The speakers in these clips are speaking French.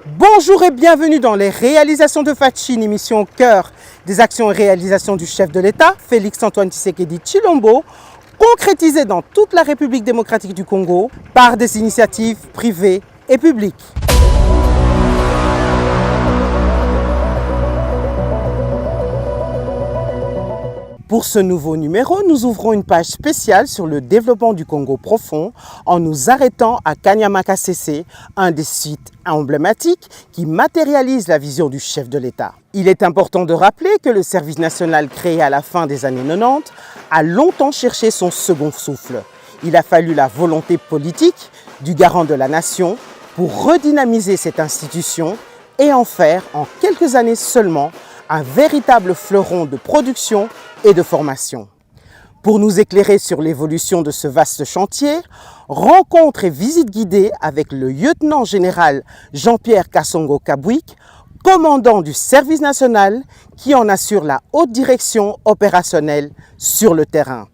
Bonjour et bienvenue dans les réalisations de Fachi, une émission au cœur des actions et réalisations du chef de l'État, Félix-Antoine Tshisekedi Tshilombo, concrétisées dans toute la République démocratique du Congo par des initiatives privées et publiques. Pour ce nouveau numéro, nous ouvrons une page spéciale sur le développement du Congo profond en nous arrêtant à Kanyama-Kasese, un des sites emblématiques qui matérialise la vision du chef de l'État. Il est important de rappeler que le service national créé à la fin des années 90 a longtemps cherché son second souffle. Il a fallu la volonté politique du garant de la nation pour redynamiser cette institution et en faire, en quelques années seulement, un véritable fleuron de production et de formation. Pour nous éclairer sur l'évolution de ce vaste chantier, rencontre et visite guidée avec le lieutenant général Jean-Pierre Kasongo Kabwik, commandant du service national qui en assure la haute direction opérationnelle sur le terrain.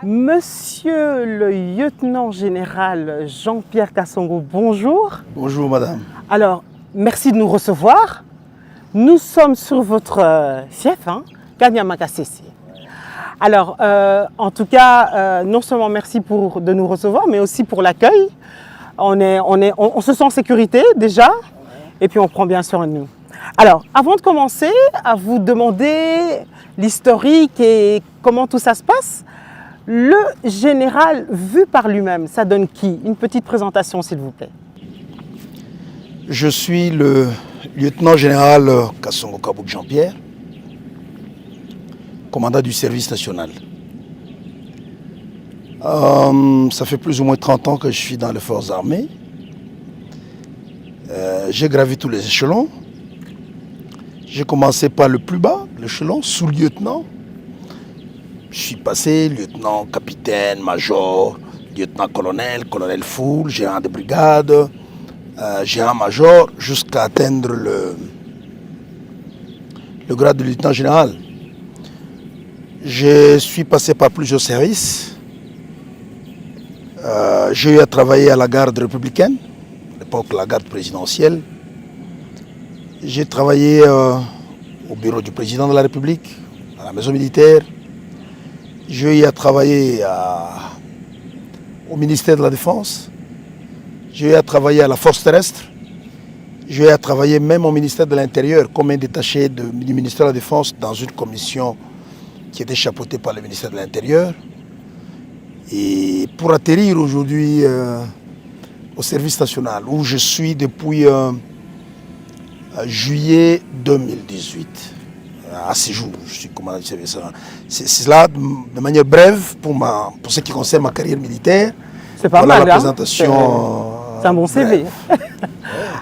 Monsieur le lieutenant général Jean-Pierre Kasongo, bonjour. Bonjour madame. Alors, merci de nous recevoir. Nous sommes sur votre fief, Kanyama-Kasese. Alors, en tout cas, non seulement merci de nous recevoir, mais aussi pour l'accueil. On se sent en sécurité déjà, et puis on prend bien soin de nous. Alors, avant de commencer à vous demander l'historique et comment tout ça se passe, le général vu par lui-même, ça donne qui? Une petite présentation s'il vous plaît. Je suis le lieutenant général Kasongo Kabwik Jean-Pierre, commandant du service national. Ça fait plus ou moins 30 ans que je suis dans les forces armées. J'ai gravi tous les échelons. J'ai commencé par le plus bas, l'échelon, sous-lieutenant. Je suis passé lieutenant, capitaine, major, lieutenant-colonel, colonel full, gérant de brigade, gérant-major, jusqu'à atteindre le grade de lieutenant général. Je suis passé par plusieurs services. J'ai eu à travailler à la garde républicaine, à l'époque la garde présidentielle. J'ai travaillé au bureau du président de la République, à la maison militaire. J'ai eu à travailler au ministère de la Défense. J'ai eu à travailler à la force terrestre. J'ai eu à travailler même au ministère de l'Intérieur comme un détaché du ministère de la Défense dans une commission qui était chapeautée par le ministère de l'Intérieur. Et pour atterrir aujourd'hui au service national, où je suis depuis juillet 2018. À ce jour, je suis commandant du service. C'est cela de manière brève pour ce qui concerne ma carrière militaire. C'est pas voilà mal, la présentation. C'est un bon CV.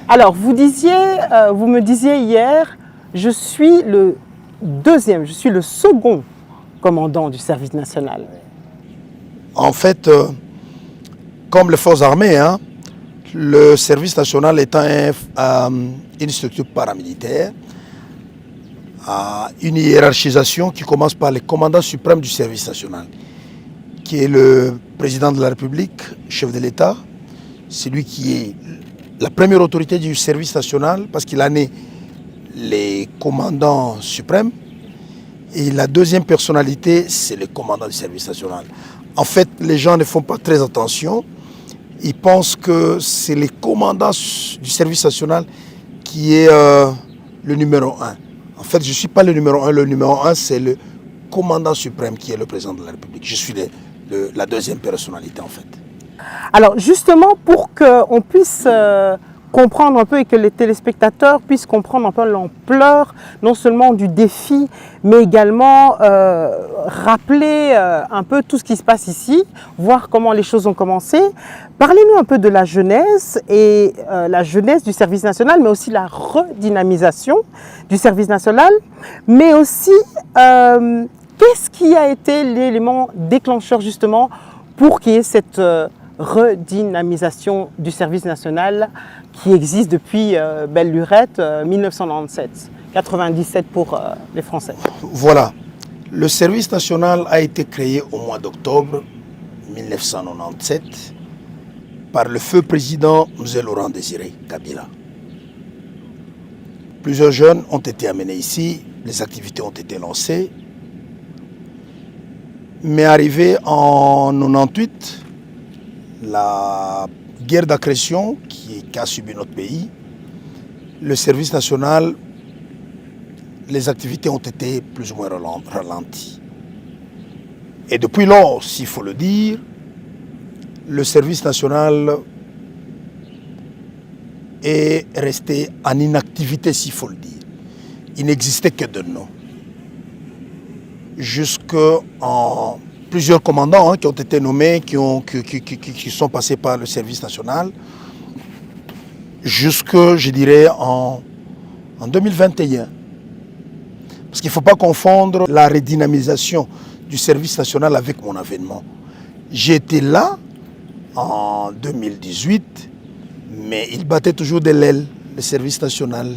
Alors, vous me disiez hier, je suis le second commandant du service national. En fait, comme les forces armées, le service national étant une structure paramilitaire, une hiérarchisation qui commence par le commandant suprême du service national, qui est le président de la République, chef de l'État. C'est lui qui est la première autorité du service national parce qu'il a né les commandants suprêmes. Et la deuxième personnalité, c'est le commandant du service national. En fait, les gens ne font pas très attention. Ils pensent que c'est le commandant du service national qui est le numéro 1. En fait, je ne suis pas le numéro 1. Le numéro 1, c'est le commandant suprême qui est le président de la République. Je suis la deuxième personnalité, en fait. Alors, justement, pour qu'on puisse comprendre un peu et que les téléspectateurs puissent comprendre un peu l'ampleur, non seulement du défi, mais également rappeler un peu tout ce qui se passe ici, voir comment les choses ont commencé. Parlez-nous un peu de la jeunesse et la jeunesse du service national, mais aussi la redynamisation du service national, mais aussi qu'est-ce qui a été l'élément déclencheur justement pour qu'il y ait cette redynamisation du service national qui existe depuis belle lurette 1997, 97 pour les Français. Voilà. Le service national a été créé au mois d'octobre 1997 par le feu président M. Laurent Désiré Kabila. Plusieurs jeunes ont été amenés ici, les activités ont été lancées. Mais arrivé en 98, la guerre d'agression qui a subi notre pays, le service national, les activités ont été plus ou moins ralenties. Et depuis lors, s'il faut le dire, le service national est resté en inactivité, s'il faut le dire. Il n'existait que de nom. Jusqu'en plusieurs commandants qui ont été nommés, qui sont passés par le service national, jusque, je dirais, en 2021. Parce qu'il ne faut pas confondre la redynamisation du service national avec mon avènement. J'étais là en 2018, mais il battait toujours de l'aile, le service national.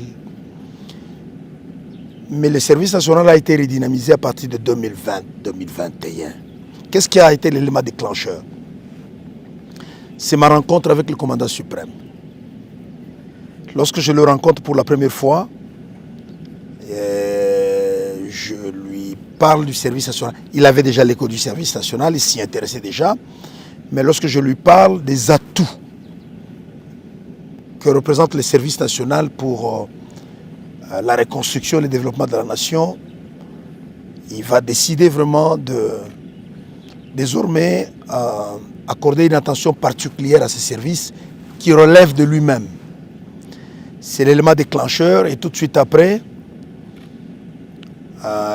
Mais le service national a été redynamisé à partir de 2020-2021. Qu'est-ce qui a été l'élément déclencheur? C'est ma rencontre avec le commandant suprême. Lorsque je le rencontre pour la première fois, je lui parle du service national. Il avait déjà l'écho du service national, il s'y intéressait déjà. Mais lorsque je lui parle des atouts que représente le service national pour la reconstruction et le développement de la nation, il va décider vraiment de désormais accorder une attention particulière à ce service qui relève de lui-même. C'est l'élément déclencheur et tout de suite après,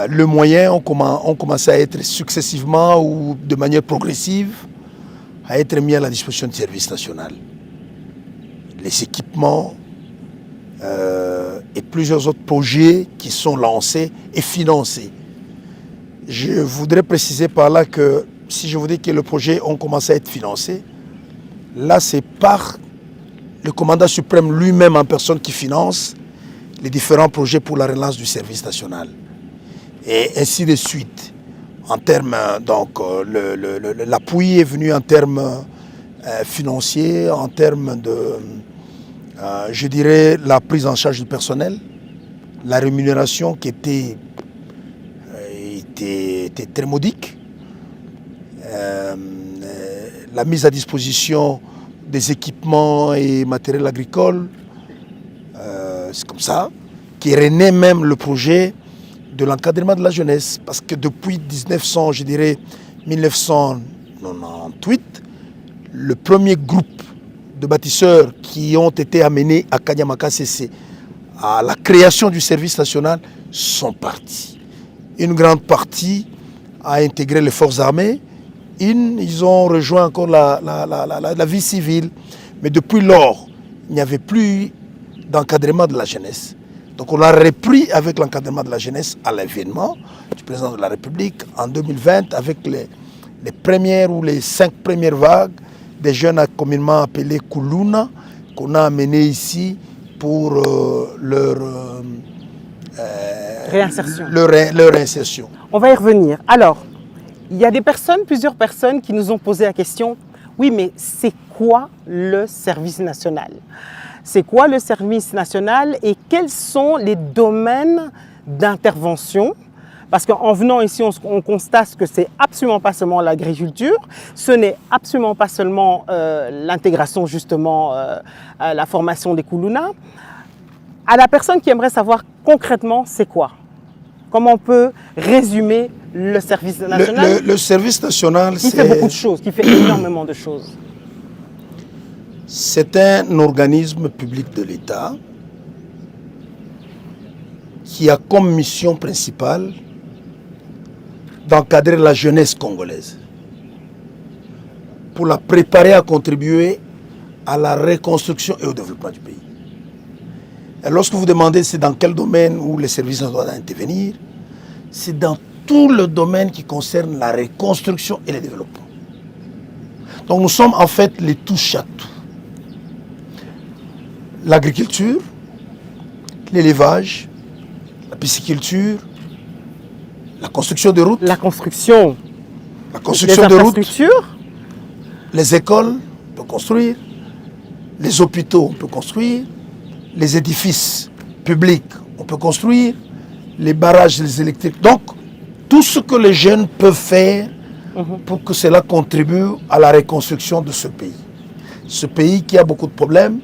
le moyen ont commencé à être successivement ou de manière progressive à être mis à la disposition du service national. Les équipements et plusieurs autres projets qui sont lancés et financés. Je voudrais préciser par là que si je vous dis que le projet ont commencé à être financé, là c'est par le commandant suprême lui-même en personne qui finance les différents projets pour la relance du service national. Et ainsi de suite. En termes, donc, l'appui est venu en termes financiers, en termes de, je dirais, la prise en charge du personnel, la rémunération qui était très modique, la mise à disposition des équipements et matériels agricoles, c'est comme ça, qui renaît même le projet de l'encadrement de la jeunesse, parce que depuis 1998, le premier groupe de bâtisseurs qui ont été amenés à Kanyamaka CC à la création du service national sont partis. Une grande partie a intégré les forces armées, ils ont rejoint encore la vie civile, mais depuis lors, il n'y avait plus d'encadrement de la jeunesse. Donc on a repris avec l'encadrement de la jeunesse à l'événement du président de la République en 2020 avec les premières ou les 5 premières vagues des jeunes communément appelés Kuluna qu'on a amenés ici pour leur réinsertion. On va y revenir. Alors, il y a plusieurs personnes qui nous ont posé la question, oui mais c'est quoi le service national ? C'est quoi le service national et quels sont les domaines d'intervention? Parce qu'en venant ici, on constate que ce n'est absolument pas seulement l'agriculture, ce n'est absolument pas seulement l'intégration justement, la formation des Kuluna. À la personne qui aimerait savoir concrètement c'est quoi? Comment on peut résumer le service national? Le service national, qui fait beaucoup de choses, qui fait énormément de choses. C'est un organisme public de l'État qui a comme mission principale d'encadrer la jeunesse congolaise pour la préparer à contribuer à la reconstruction et au développement du pays. Et lorsque vous demandez c'est dans quel domaine où les services doivent intervenir, c'est dans tout le domaine qui concerne la reconstruction et le développement. Donc nous sommes en fait les touche-à-tout. L'agriculture, l'élevage, la pisciculture, La construction de routes. La construction. La construction Les de routes. infrastructures. Les écoles, on peut construire. Les hôpitaux, on peut construire. Les édifices publics, on peut construire. Les barrages, les électriques. Donc, tout ce que les jeunes peuvent faire pour que cela contribue à la reconstruction de ce pays. Ce pays qui a beaucoup de problèmes.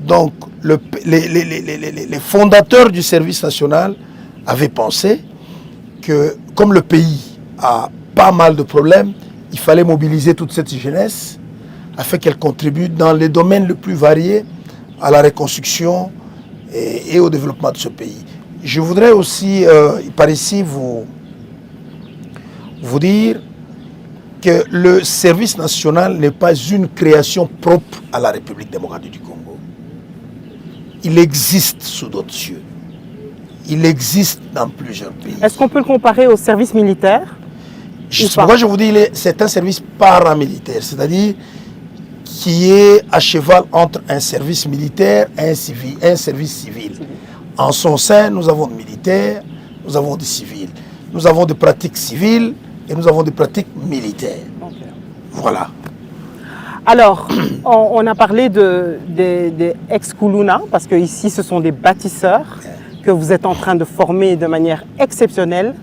Donc, les fondateurs du service national avaient pensé que, comme le pays a pas mal de problèmes, il fallait mobiliser toute cette jeunesse afin qu'elle contribue dans les domaines les plus variés à la reconstruction et au développement de ce pays. Je voudrais aussi, par ici, vous dire que le service national n'est pas une création propre à la République démocratique du Congo. Il existe sous d'autres cieux. Il existe dans plusieurs pays. Est-ce qu'on peut le comparer au service militaire? Pourquoi je vous dis c'est un service paramilitaire, c'est-à-dire qui est à cheval entre un service militaire et un service civil. En son sein, nous avons des militaires, nous avons des civils. Nous avons des pratiques civiles et nous avons des pratiques militaires. Okay. Voilà. Alors, on a parlé des ex-Kuluna, parce que ici, ce sont des bâtisseurs que vous êtes en train de former de manière exceptionnelle.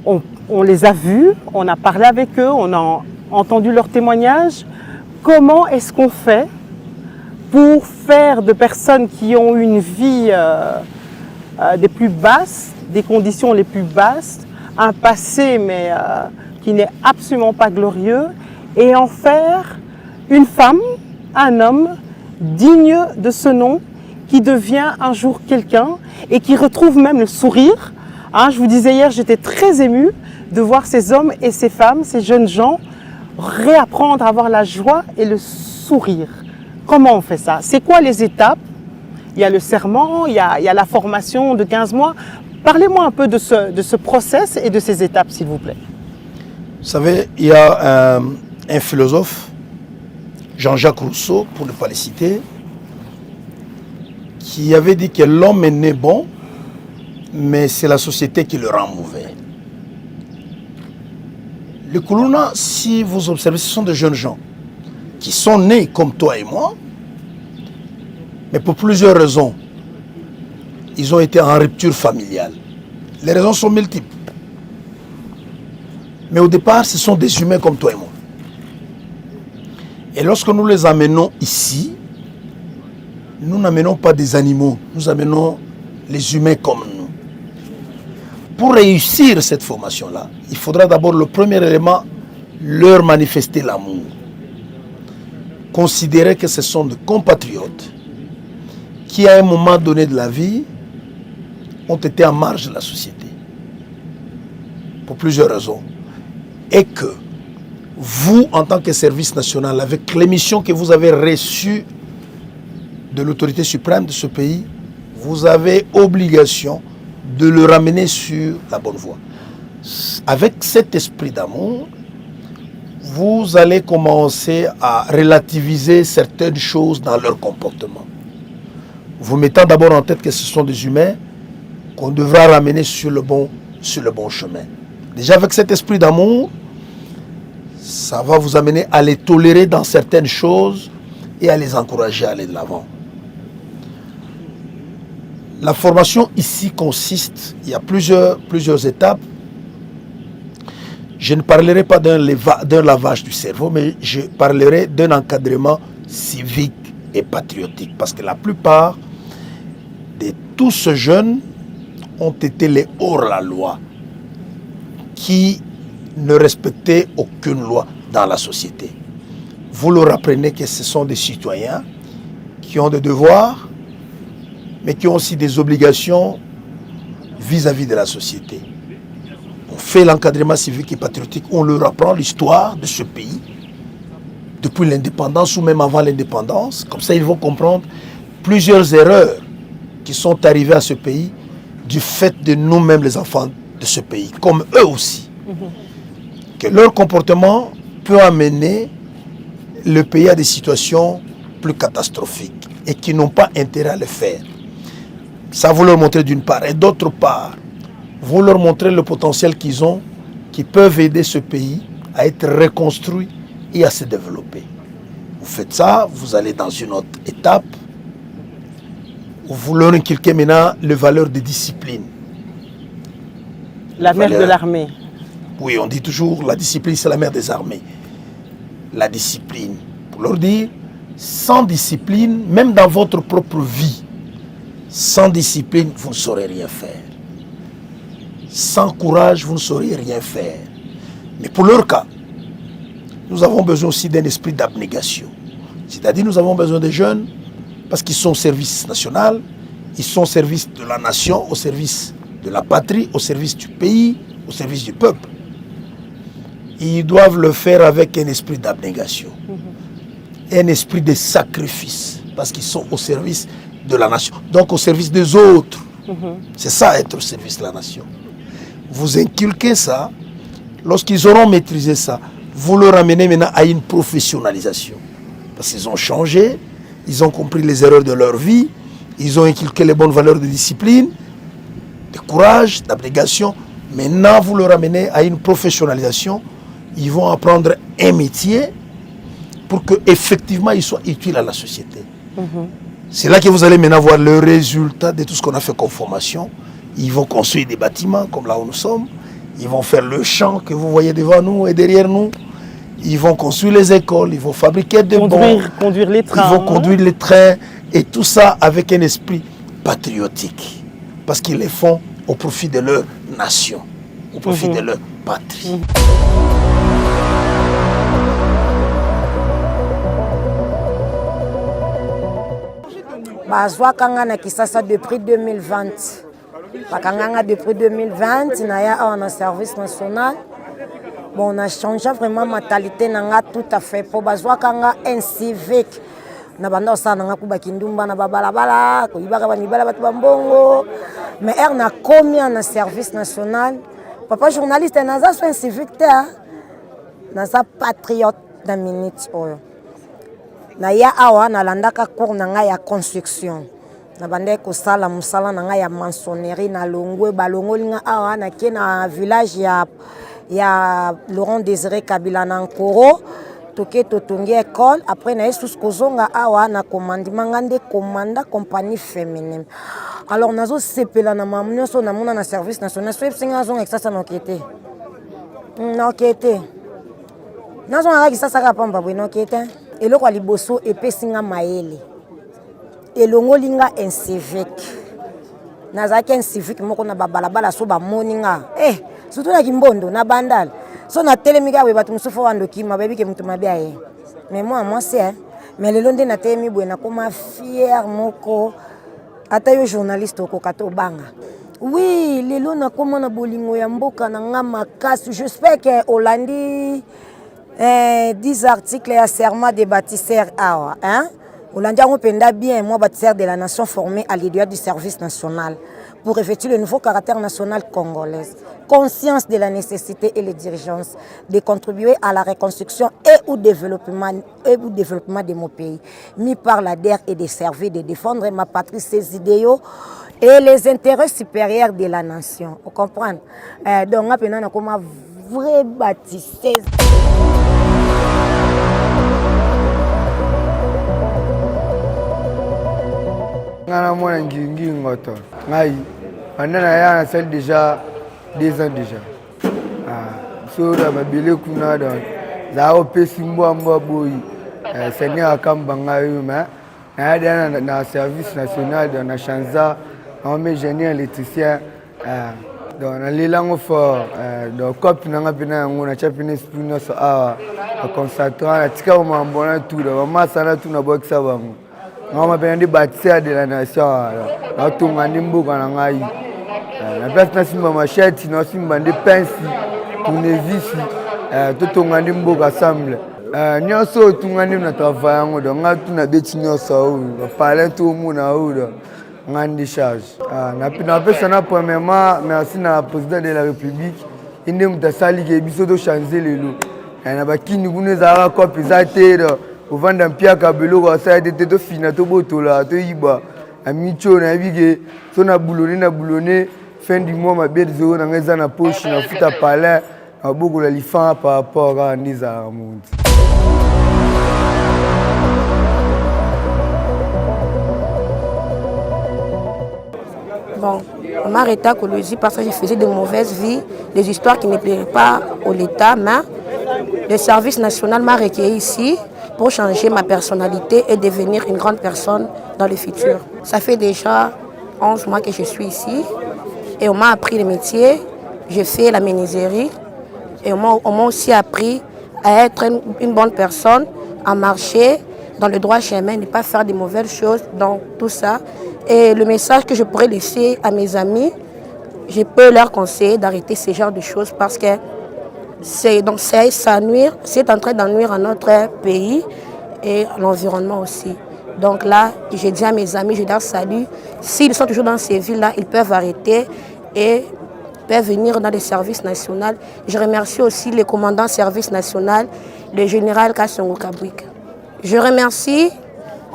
On les a vus, on a parlé avec eux, on a entendu leurs témoignages. Comment est-ce qu'on fait pour faire de personnes qui ont une vie des plus basses, des conditions les plus basses, un passé mais qui n'est absolument pas glorieux, et en faire une femme, un homme digne de ce nom, qui devient un jour quelqu'un et qui retrouve même le sourire. Hein, je vous disais hier, j'étais très émue de voir ces hommes et ces femmes, ces jeunes gens, réapprendre à avoir la joie et le sourire. Comment on fait ça? C'est quoi les étapes? Il y a le serment, il y a la formation de 15 mois. Parlez-moi un peu de ce process et de ces étapes, s'il vous plaît. Vous savez, il y a un philosophe, Jean-Jacques Rousseau, pour ne pas le citer, qui avait dit que l'homme est né bon, mais c'est la société qui le rend mauvais. Les Kuluna, si vous observez, ce sont des jeunes gens qui sont nés comme toi et moi, mais pour plusieurs raisons, ils ont été en rupture familiale. Les raisons sont multiples. Mais au départ, ce sont des humains comme toi et moi. Et lorsque nous les amenons ici, nous n'amenons pas des animaux, nous amenons les humains comme nous. Pour réussir cette formation-là, il faudra d'abord, le premier élément, leur manifester l'amour. Considérer que ce sont des compatriotes qui, à un moment donné de la vie, ont été en marge de la société. Pour plusieurs raisons. Et que vous, en tant que service national, avec les missions que vous avez reçues de l'autorité suprême de ce pays, vous avez obligation de le ramener sur la bonne voie. Avec cet esprit d'amour, vous allez commencer à relativiser certaines choses dans leur comportement. Vous mettant d'abord en tête que ce sont des humains qu'on devra ramener sur le bon chemin. Déjà avec cet esprit d'amour, ça va vous amener à les tolérer dans certaines choses et à les encourager à aller de l'avant. La formation ici consiste, il y a plusieurs étapes. Je ne parlerai pas d'un lavage du cerveau, mais je parlerai d'un encadrement civique et patriotique. Parce que la plupart de tous ces jeunes ont été les hors-la-loi, qui ne respectaient aucune loi dans la société. Vous leur apprenez que ce sont des citoyens qui ont des devoirs, mais qui ont aussi des obligations vis-à-vis de la société. On fait l'encadrement civique et patriotique, on leur apprend l'histoire de ce pays, depuis l'indépendance ou même avant l'indépendance. Comme ça, ils vont comprendre plusieurs erreurs qui sont arrivées à ce pays du fait de nous-mêmes, les enfants de ce pays, comme eux aussi. Que leur comportement peut amener le pays à des situations plus catastrophiques et qui n'ont pas intérêt à le faire. Ça vous leur montrer d'une part. Et d'autre part, vont leur montrer le potentiel qu'ils ont, qui peuvent aider ce pays à être reconstruit et à se développer. Vous faites ça, vous allez dans une autre étape où vous leur inculquez maintenant les valeurs de discipline. La mère de l'armée. Oui, on dit toujours la discipline, c'est la mère des armées. La discipline. Pour leur dire, sans discipline, même dans votre propre vie, sans discipline, vous ne saurez rien faire. Sans courage, vous ne saurez rien faire. Mais pour leur cas, nous avons besoin aussi d'un esprit d'abnégation. C'est-à-dire, nous avons besoin des jeunes parce qu'ils sont au service national, ils sont au service de la nation, au service de la patrie, au service du pays, au service du peuple. Ils doivent le faire avec un esprit d'abnégation, un esprit de sacrifice, parce qu'ils sont au service de la nation, donc au service des autres. C'est ça, être au service de la nation. Vous inculquez ça, lorsqu'ils auront maîtrisé ça, vous leur amenez maintenant à une professionnalisation. Parce qu'ils ont changé, ils ont compris les erreurs de leur vie, ils ont inculqué les bonnes valeurs de discipline, de courage, d'abnégation. Maintenant, vous leur amenez à une professionnalisation. Ils vont apprendre un métier pour qu'effectivement ils soient utiles à la société. C'est là que vous allez maintenant voir le résultat de tout ce qu'on a fait comme formation. Ils vont construire des bâtiments comme là où nous sommes. Ils vont faire le champ que vous voyez devant nous et derrière nous. Ils vont construire les écoles, ils vont fabriquer des bons. Conduire les trains. Ils vont conduire les trains. Et tout ça avec un esprit patriotique. Parce qu'ils les font au profit de leur nation, au profit de leur patrie. Bazwakanga na Kisasa depuis 2020. Bakanganga depuis 2020, naya en service national. Bon, on a changé vraiment la mentalité nanga tout à fait. Pour bazwakanga un civique. Na banda sa nanga ku bakindumba na babalabala, ko ibaka banibala batu bambongo. Mais na commis en service national. Papa journaliste naza so un civique te. Naza patriote na minute oyo. Na ya awa na landaka cours nanga ya construction. Na bande ko sala musala nanga ya maçonnerie na longwe balongo linga awa na ke na village ya Laurent Désiré Kabila na Nkoro toke totongi école après na sous kozonga awa na commandement ngande commanda compagnie féminine. Alors nazo sepela na mamunyo so na mona na service national so singa zonga exasa na okete. Na okete. Nazo na ki sasa ka pamba bwe na okete. Eloko liboso epesinga maele. Elongolinga un civique. Nazaki un civique moko na babalabala so ba moninga. Surtout na Kimbondo na Bandal. So na telemika we batu musufu wandoki mabebi ke mutu mabia ye. Mais moi c'est mais le londe na temi bwe na koma fier moko ata yo journaliste ko kato banga. Oui, lelo na koma na bolingo ya mboka na nga makasi. J'espère que Hollandi 10 articles à serment des bâtisseurs awa, hein? Hollandi on penda bien moi bâtisseur de la nation formé à l'idée du service national pour revêtir le nouveau caractère national congolais. Conscience de la nécessité et les dirigences de contribuer à la reconstruction et au développement de mon pays, mis par la DER et de servir de défendre ma patrie, ses idéaux et les intérêts supérieurs de la nation. Vous comprenez? Donc, on a comme un vrai bâtisseur. Ça déjà 2 ans déjà. Sur ma bille kuna dans za opé simbo mbo boy Seigneur akambanga yuma na service national dans la Chanza on met génie électricien dans la lilango fort dans cop na ngapina ngona chapine spina so a concentrant la tika mambona tout dans masana tout na boxa bango ngoma bendi bâtisseur de la nation na tunga ndimbuka na ngai na place na simba machette na simba de pince tournevis tout ngandi mboka assemble nyoso tungandi na travail yango donc ngatu na beti nyoso o parler tout mona o ngandi charge na pesa na premièrement merci na président de la république inde mutasali ke biso do changer lelo na bakini kuneza ko pesate au vendre mpia kabelo ko sa été to fina to botola to yiba amicho na bige so na boulonné fin du mois ma bête zéro na ngeza na poche na futa palais na beaucoup la lifan par rapport à Niza Monde. Bon, on m'a arrêté à Colosie parce que je faisais de mauvaises vies, des histoires qui ne plairaient pas au l'État, mais le service national m'a recueilli ici pour changer ma personnalité et devenir une grande personne dans le futur. Ça fait déjà 11 mois que je suis ici et on m'a appris le métier. J'ai fait la menuiserie et on m'a aussi appris à être une bonne personne, à marcher dans le droit chemin, ne pas faire de mauvaises choses dans tout ça. Et le message que je pourrais laisser à mes amis, je peux leur conseiller d'arrêter ce genre de choses parce que c'est en train d'ennuire à notre pays et à l'environnement aussi. Donc là, je dis à mes amis, je leur salue. S'ils sont toujours dans ces villes-là, ils peuvent arrêter et peuvent venir dans les services nationaux. Je remercie aussi le commandant service national, le général Kassongo Kabwik. Je remercie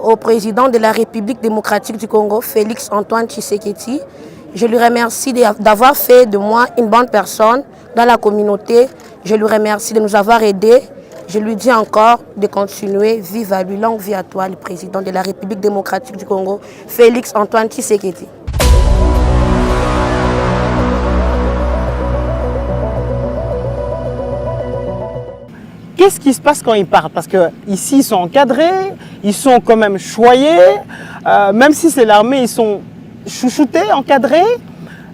au président de la République démocratique du Congo, Félix Antoine Tshisekedi. Je lui remercie d'avoir fait de moi une bonne personne dans la communauté. Je lui remercie de nous avoir aidés. Je lui dis encore de continuer. Vive à lui, longue vie à toi, le président de la République démocratique du Congo, Félix Antoine Tshisekedi. Qu'est-ce qui se passe quand ils partent? Parce qu'ici, ils sont encadrés, ils sont quand même choyés, même si c'est l'armée, ils sont chouchoutés, encadrés.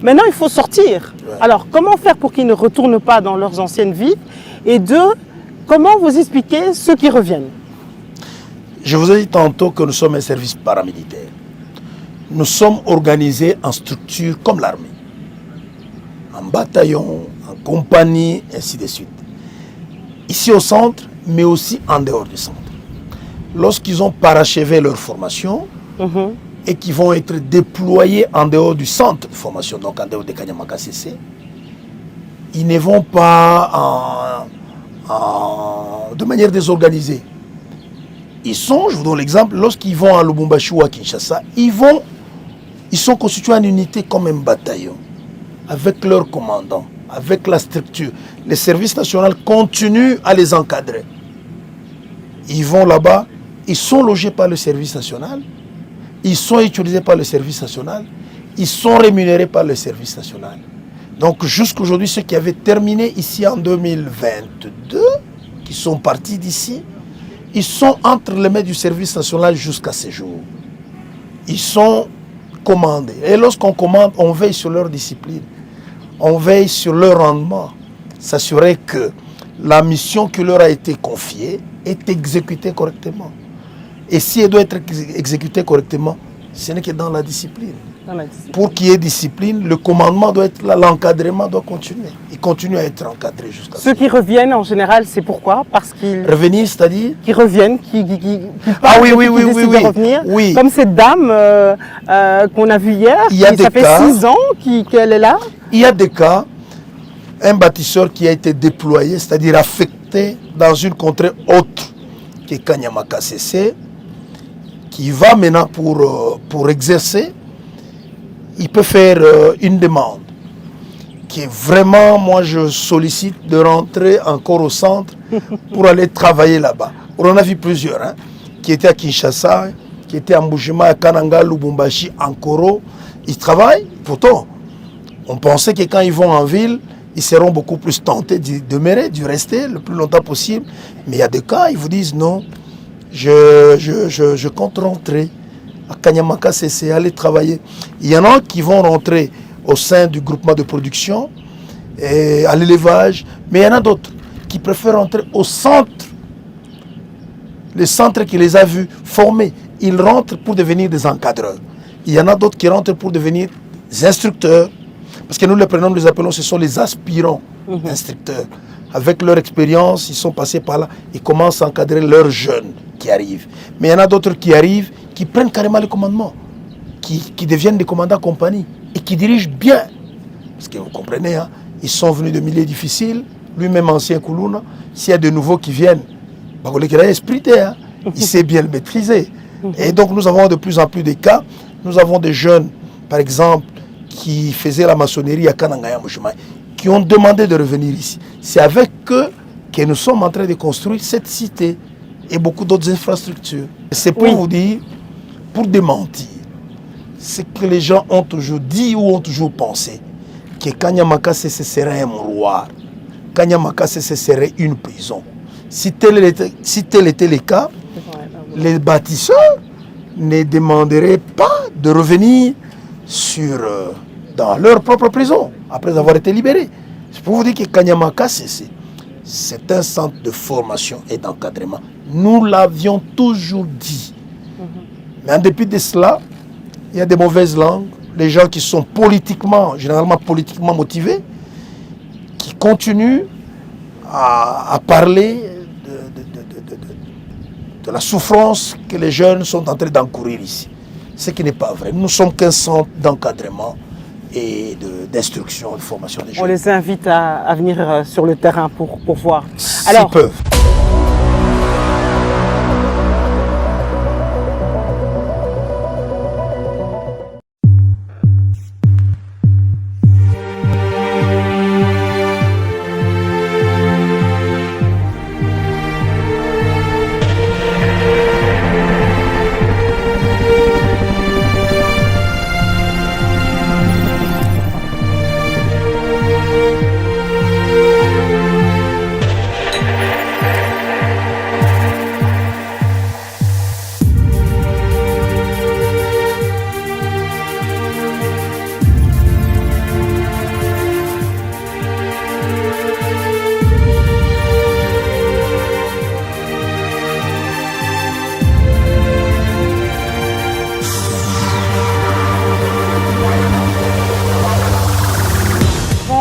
Maintenant, il faut sortir. Alors, comment faire pour qu'ils ne retournent pas dans leurs anciennes vies? Et deux, comment vous expliquez ceux qui reviennent? Je vous ai dit tantôt que nous sommes un service paramilitaire. Nous sommes organisés en structure comme l'armée. En bataillon, en compagnie, ainsi de suite. Ici au centre, mais aussi en dehors du centre. Lorsqu'ils ont parachevé leur formation et qu'ils vont être déployés en dehors du centre de formation, donc en dehors de Kanyamaka CC, ils ne vont pas de manière désorganisée. Ils sont, je vous donne l'exemple, lorsqu'ils vont à Lubumbashi ou à Kinshasa, ils sont constitués en unité comme un bataillon, avec leur commandant, avec la structure. Le service national continue à les encadrer. Ils vont là-bas, ils sont logés par le service national, ils sont utilisés par le service national, ils sont rémunérés par le service national. Donc jusqu'à aujourd'hui, ceux qui avaient terminé ici en 2022, qui sont partis d'ici, ils sont entre les mains du service national jusqu'à ce jour. Ils sont commandés. Et lorsqu'on commande, on veille sur leur discipline. On veille sur leur rendement, s'assurer que la mission qui leur a été confiée est exécutée correctement. Et si elle doit être exécutée correctement, ce n'est que dans la discipline. Pour qu'il y ait discipline, le commandement doit être là, l'encadrement doit continuer. Il continue à être encadré jusqu'à Ceux qui reviennent, en général, c'est pourquoi? Parce qu'ils... Revenir, c'est-à-dire? Qui reviennent, qui ah oui, oui, oui, décident oui, de revenir. Oui. Comme cette dame qu'on a vue hier, ça fait 6 ans qu'elle est là. Il y a des cas, un bâtisseur qui a été déployé, c'est-à-dire affecté dans une contrée autre que Kanyamaka CC, qui va maintenant pour exercer, il peut faire une demande qui est vraiment, moi je sollicite de rentrer encore au centre pour aller travailler là-bas. On en a vu plusieurs, hein, qui étaient à Kinshasa, qui étaient à Mbushima, à Kananga, Lubumbashi, Ankoro. Ils travaillent, pourtant, on pensait que quand ils vont en ville, ils seront beaucoup plus tentés d'y demeurer, d'y rester le plus longtemps possible. Mais il y a des cas, ils vous disent non, je compte rentrer à Kanyamaka CC, aller travailler. Il y en a qui vont rentrer au sein du groupement de production, et à l'élevage, mais il y en a d'autres qui préfèrent rentrer au centre, le centre qui les a vus formés. Ils rentrent pour devenir des encadreurs. Il y en a d'autres qui rentrent pour devenir des instructeurs, parce que nous les prenons, nous les appelons, ce sont les aspirants instructeurs. Avec leur expérience, ils sont passés par là, ils commencent à encadrer leurs jeunes qui arrivent. Mais il y en a d'autres qui arrivent, qui prennent carrément le commandement, qui deviennent des commandants compagnie et qui dirigent bien. Parce que vous comprenez, hein, ils sont venus de milieux difficiles, lui-même ancien Koulouna, s'il y a de nouveaux qui viennent, il sait bien le maîtriser. Et donc nous avons de plus en plus de cas. Nous avons des jeunes, par exemple, qui faisaient la maçonnerie à Kanangaya Mouchima, qui ont demandé de revenir ici. C'est avec eux que nous sommes en train de construire cette cité et beaucoup d'autres infrastructures. C'est pour vous dire, pour démentir, ce que les gens ont toujours dit ou ont toujours pensé, que Kanyamakase ce serait un mouroir, Kanyamakase ce serait une prison. Si tel était le cas, les bâtisseurs ne demanderaient pas de revenir dans leur propre prison après avoir été libérés. C'est pour vous dire que Kanyamakase, c'est un centre de formation et d'encadrement. Nous l'avions toujours dit. Mais en dépit de cela, il y a des mauvaises langues, les gens qui sont généralement politiquement motivés, qui continuent à parler de la souffrance que les jeunes sont en train d'encourir ici. Ce qui n'est pas vrai. Nous ne sommes qu'un centre d'encadrement et d'instruction, de formation des jeunes. On les invite à venir sur le terrain pour voir. S'ils peuvent.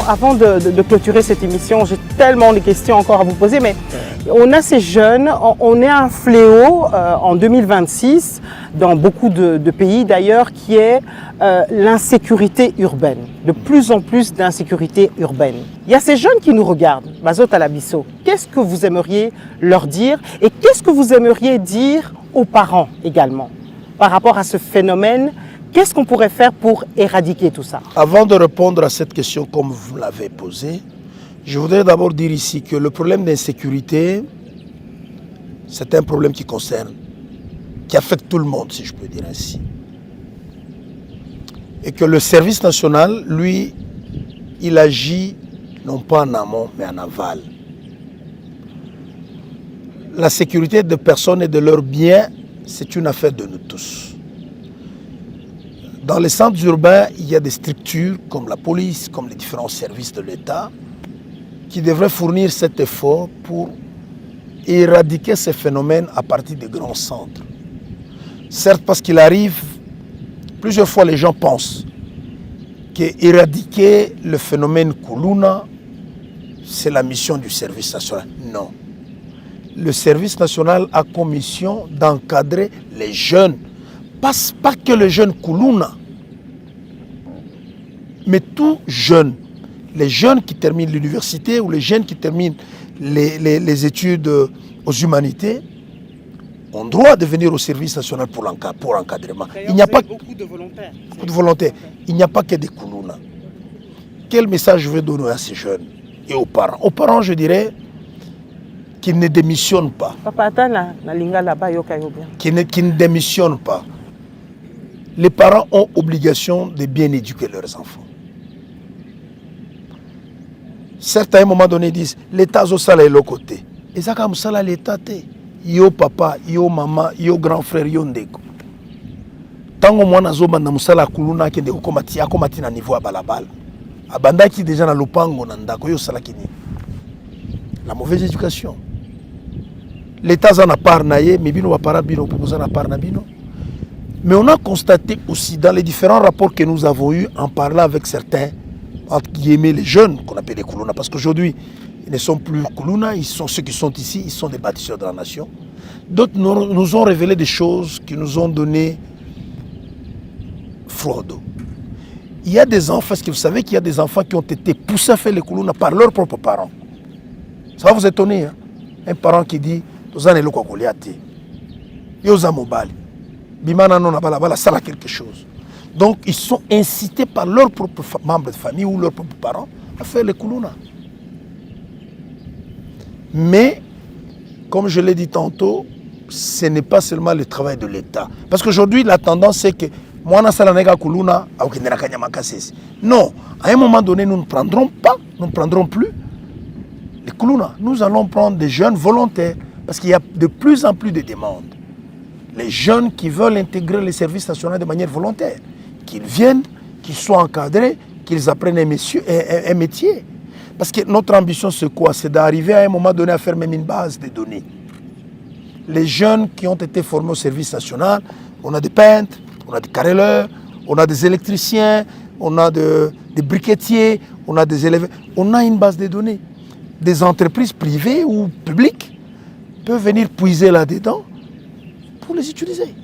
Avant de clôturer cette émission, j'ai tellement de questions encore à vous poser, mais on a ces jeunes, on est un fléau en 2026, dans beaucoup de pays d'ailleurs, qui est l'insécurité urbaine, de plus en plus d'insécurité urbaine. Il y a ces jeunes qui nous regardent, Bazot Alabiso, qu'est-ce que vous aimeriez leur dire et qu'est-ce que vous aimeriez dire aux parents également par rapport à ce phénomène? Qu'est-ce qu'on pourrait faire pour éradiquer tout ça? Avant de répondre à cette question comme vous l'avez posée, je voudrais d'abord dire ici que le problème d'insécurité, c'est un problème qui affecte tout le monde, si je peux dire ainsi. Et que le service national, lui, il agit non pas en amont, mais en aval. La sécurité des personnes et de leurs biens, c'est une affaire de nous tous. Dans les centres urbains, il y a des structures comme la police, comme les différents services de l'État, qui devraient fournir cet effort pour éradiquer ces phénomènes à partir des grands centres. Certes, parce qu'il arrive, plusieurs fois les gens pensent qu'éradiquer le phénomène Kuluna, c'est la mission du service national. Non. Le service national a comme mission d'encadrer les jeunes. Pas que les jeunes Kuluna, mais tout jeune. Les jeunes qui terminent l'université ou les jeunes qui terminent les études aux humanités ont droit de venir au service national pour l'encadrement. Il n'y a pas beaucoup de volontaires. Beaucoup de volontaires. Il n'y a pas que des Kuluna. Quel message je veux donner à ces jeunes et aux parents? Aux parents, je dirais qu'ils ne démissionnent pas. Qu'ils ne démissionnent pas. Les parents ont obligation de bien éduquer leurs enfants. Certains, à un moment donné, disent l'État est l'autre côté. Et ça, comme ça, l'État est. Yo papa, yo maman, yo grand frère, yo ndeko. Tant que moi, nazoba na musala kuluna qui est komati na niveau à balabala. Abanda qui déjà na lopango nandako yo sala kini. La mauvaise éducation. L'État en a part naie, mais bino va para bino pour en a part na bino. Mais on a constaté aussi dans les différents rapports que nous avons eus en parlant avec certains, entre guillemets, les jeunes qu'on appelle les Kuluna, parce qu'aujourd'hui, ils ne sont plus Kuluna, ils sont ceux qui sont ici, ils sont des bâtisseurs de la nation. D'autres nous ont révélé des choses qui nous ont donné froid d'eau. Il y a des enfants, est-ce que vous savez qu'il y a des enfants qui ont été poussés à faire les Kuluna par leurs propres parents? Ça va vous étonner, hein? Un parent qui dit, Tozane loko Goliath, Yoza Mobali. Bimana non balabala, ça a quelque chose. Donc ils sont incités par leurs propres membres de famille ou leurs propres parents à faire les Kuluna. Mais, comme je l'ai dit tantôt, ce n'est pas seulement le travail de l'État. Parce qu'aujourd'hui, la tendance c'est que non, à un moment donné, nous ne prendrons plus les Kuluna. Nous allons prendre des jeunes volontaires parce qu'il y a de plus en plus de demandes. Les jeunes qui veulent intégrer les services nationaux de manière volontaire, qu'ils viennent, qu'ils soient encadrés, qu'ils apprennent un métier. Parce que notre ambition, c'est quoi? C'est d'arriver à un moment donné à faire même une base de données. Les jeunes qui ont été formés au service national, on a des peintres, on a des carreleurs, on a des électriciens, on a des briquetiers, on a des élèves. On a une base de données. Des entreprises privées ou publiques peuvent venir puiser là-dedans pour les utiliser.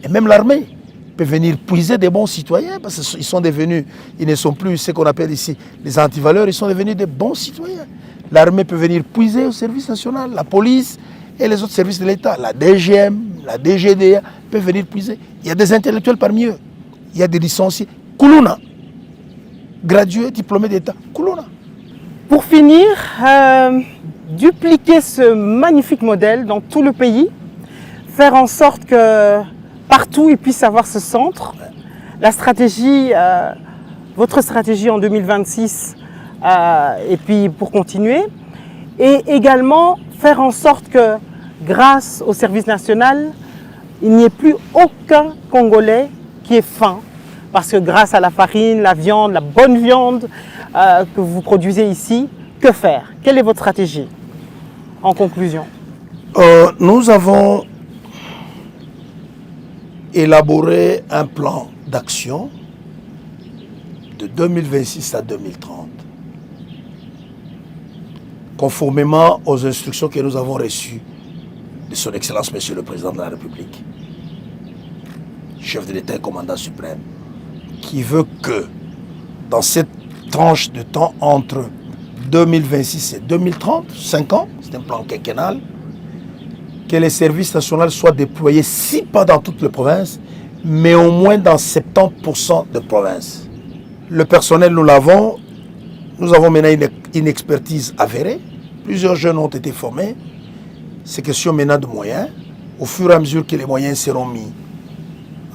Et même l'armée peut venir puiser des bons citoyens parce qu'ils sont devenus, ils ne sont plus ce qu'on appelle ici les antivaleurs, ils sont devenus des bons citoyens. L'armée peut venir puiser au service national, la police et les autres services de l'État, la DGM, la DGDA peuvent venir puiser. Il y a des intellectuels parmi eux, il y a des licenciés. Kuluna, gradués, diplômés d'État, Kuluna. Pour finir, dupliquer ce magnifique modèle dans tout le pays, faire en sorte que partout il puisse avoir ce centre. La stratégie, votre stratégie en 2026, et puis pour continuer, et également faire en sorte que grâce au service national, il n'y ait plus aucun Congolais qui ait faim. Parce que grâce à la farine, la viande, la bonne viande que vous produisez ici, que faire? Quelle est votre stratégie en conclusion? Nous avons élaboré un plan d'action de 2026 à 2030, conformément aux instructions que nous avons reçues de son Excellence Monsieur le Président de la République, chef de l'État et commandant suprême, qui veut que dans cette tranche de temps entre 2026 et 2030, 5 ans, c'est un plan quinquennal, que les services nationaux soient déployés, si pas dans toutes les provinces, mais au moins dans 70% de provinces. Le personnel, nous avons maintenant une expertise avérée. Plusieurs jeunes ont été formés. C'est question maintenant de moyens. Au fur et à mesure que les moyens seront mis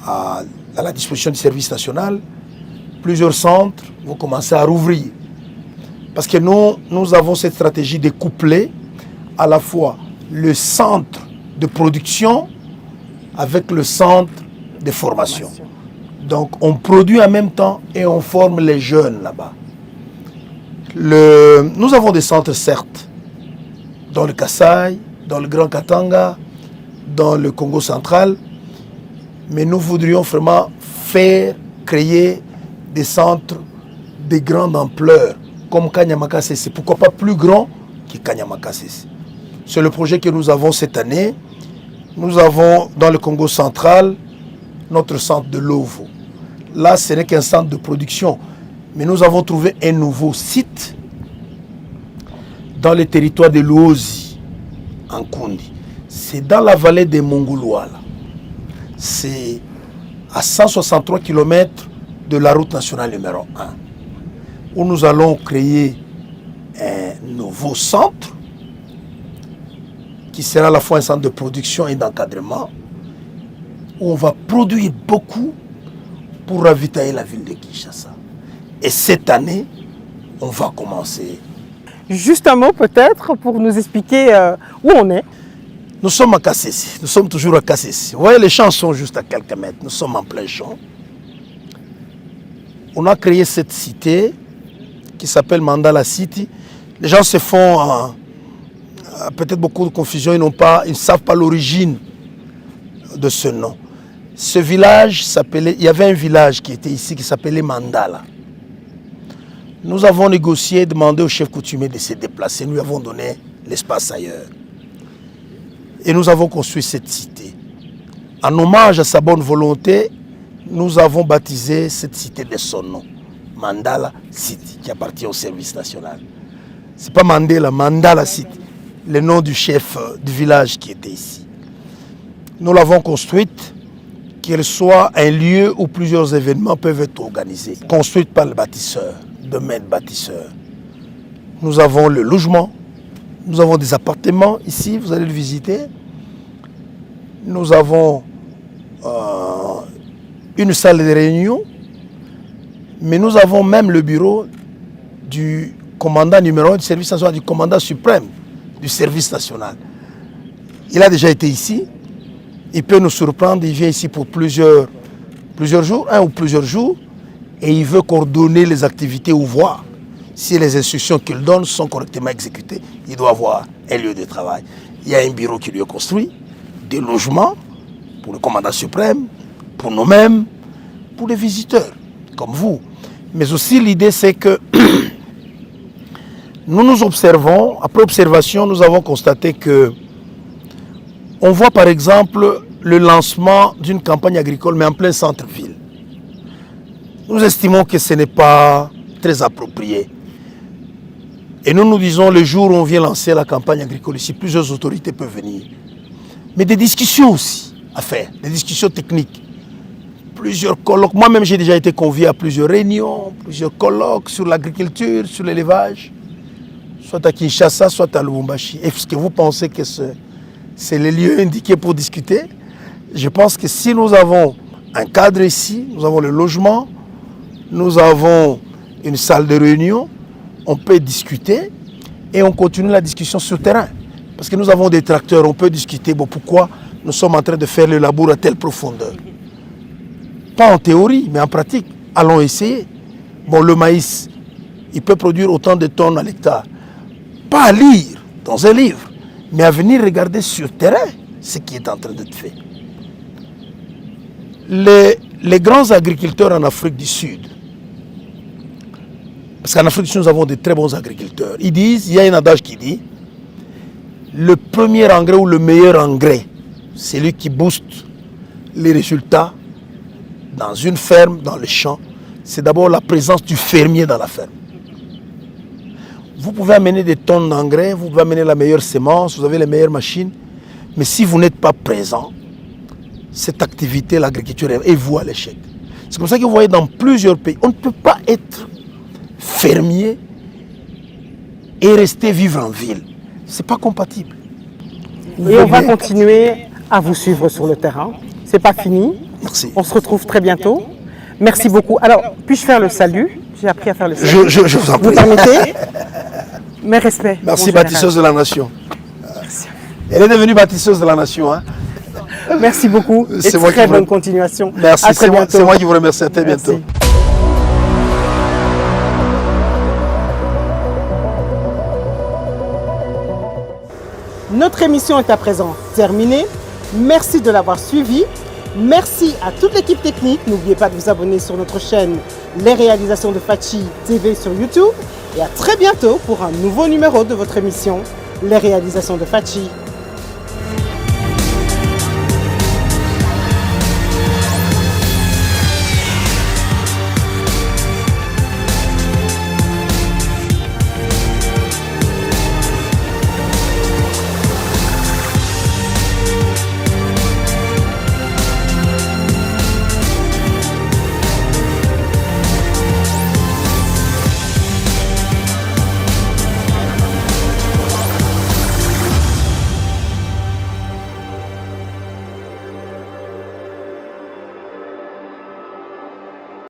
à la disposition du service national, plusieurs centres vont commencer à rouvrir. Parce que nous avons cette stratégie de coupler à la fois le centre de production avec le centre de formation. Donc on produit en même temps et on forme les jeunes là-bas. Nous avons des centres certes, dans le Kasaï, dans le Grand Katanga, dans le Congo central, mais nous voudrions vraiment créer des centres de grande ampleur, comme Kanyamaka CC. Pourquoi pas plus grand que Kanyamaka CC? C'est le projet que nous avons cette année. Nous avons dans le Congo central notre centre de Lovo. Là, ce n'est qu'un centre de production, mais nous avons trouvé un nouveau site dans le territoire de Luozi, en Kundi. C'est dans la vallée des Mongolois. C'est à 163 km de la route nationale numéro 1, où nous allons créer un nouveau centre qui sera à la fois un centre de production et d'encadrement, où on va produire beaucoup pour ravitailler la ville de Kinshasa. Et cette année, on va commencer. Juste un mot peut-être pour nous expliquer où on est. Nous sommes à Kassesi, nous sommes toujours à Kassesi. Vous voyez, les champs sont juste à quelques mètres, nous sommes en plein champ. On a créé cette cité qui s'appelle Mandala City. Les gens se font peut-être beaucoup de confusion, ils ne savent pas l'origine de ce nom. Ce village s'appelait, il y avait un village qui était ici qui s'appelait Mandala. Nous avons négocié, demandé au chef coutumier de se déplacer, nous lui avons donné l'espace ailleurs. Et nous avons construit cette cité. En hommage à sa bonne volonté, nous avons baptisé cette cité de son nom, Mandala City, qui appartient au service national. Ce n'est pas Mandela, Mandala City, le nom du chef du village qui était ici. Nous l'avons construite, qu'elle soit un lieu où plusieurs événements peuvent être organisés, construite par le bâtisseur, de maître bâtisseur. Nous avons le logement, nous avons des appartements ici, vous allez le visiter. Nous avons une salle de réunion, mais nous avons même le bureau du commandant numéro 1 du service national, du commandant suprême du service national. Il a déjà été ici, il peut nous surprendre, il vient ici pour plusieurs jours, un ou plusieurs jours, et il veut coordonner les activités ou voir si les instructions qu'il donne sont correctement exécutées. Il doit avoir un lieu de travail. Il y a un bureau qui lui est construit, des logements pour le commandant suprême, pour nous-mêmes, pour les visiteurs, comme vous. Mais aussi l'idée c'est que nous observons, après observation, nous avons constaté que on voit par exemple le lancement d'une campagne agricole, mais en plein centre-ville. Nous estimons que ce n'est pas très approprié. Et nous disons, le jour où on vient lancer la campagne agricole ici, plusieurs autorités peuvent venir. Mais des discussions aussi à faire, des discussions techniques. Plusieurs colloques. Moi-même, j'ai déjà été convié à plusieurs réunions, plusieurs colloques sur l'agriculture, sur l'élevage, soit à Kinshasa, soit à Lubumbashi. Est-ce que vous pensez que c'est les lieux indiqués pour discuter? Je pense que si nous avons un cadre ici, nous avons le logement, nous avons une salle de réunion, on peut discuter et on continue la discussion sur le terrain. Parce que nous avons des tracteurs, on peut discuter pourquoi nous sommes en train de faire le labour à telle profondeur. Pas en théorie, mais en pratique. Allons essayer. Bon, le maïs, il peut produire autant de tonnes à l'hectare. Pas à lire dans un livre, mais à venir regarder sur le terrain ce qui est en train d'être fait. Les grands agriculteurs en Afrique du Sud, parce qu'en Afrique du Sud, nous avons de très bons agriculteurs, ils disent, il y a un adage qui dit, le premier engrais ou le meilleur engrais, c'est lui qui booste les résultats dans une ferme, dans le champ, c'est d'abord la présence du fermier dans la ferme. Vous pouvez amener des tonnes d'engrais, vous pouvez amener la meilleure semence, vous avez les meilleures machines, mais si vous n'êtes pas présent, cette activité, l'agriculture, est vouée à l'échec. C'est comme ça que vous voyez dans plusieurs pays, on ne peut pas être fermier et rester vivre en ville. Ce n'est pas compatible. Et on va continuer à vous suivre sur le terrain. Ce n'est pas fini. Merci. On se retrouve très bientôt. Merci beaucoup. Alors, puis-je faire le salut? J'ai appris à faire le salut. Je vous en prie. Vous permettez? Mes respects. Merci, bâtisseuse de la nation. Merci. Elle est devenue bâtisseuse de la nation. Hein? Merci beaucoup et très bonne continuation. Merci, c'est moi qui vous remercie. À très bientôt. Merci. Notre émission est à présent terminée. Merci de l'avoir suivi. Merci à toute l'équipe technique. N'oubliez pas de vous abonner sur notre chaîne Les Réalisations de Fachi TV sur YouTube. Et à très bientôt pour un nouveau numéro de votre émission Les Réalisations de Fachi.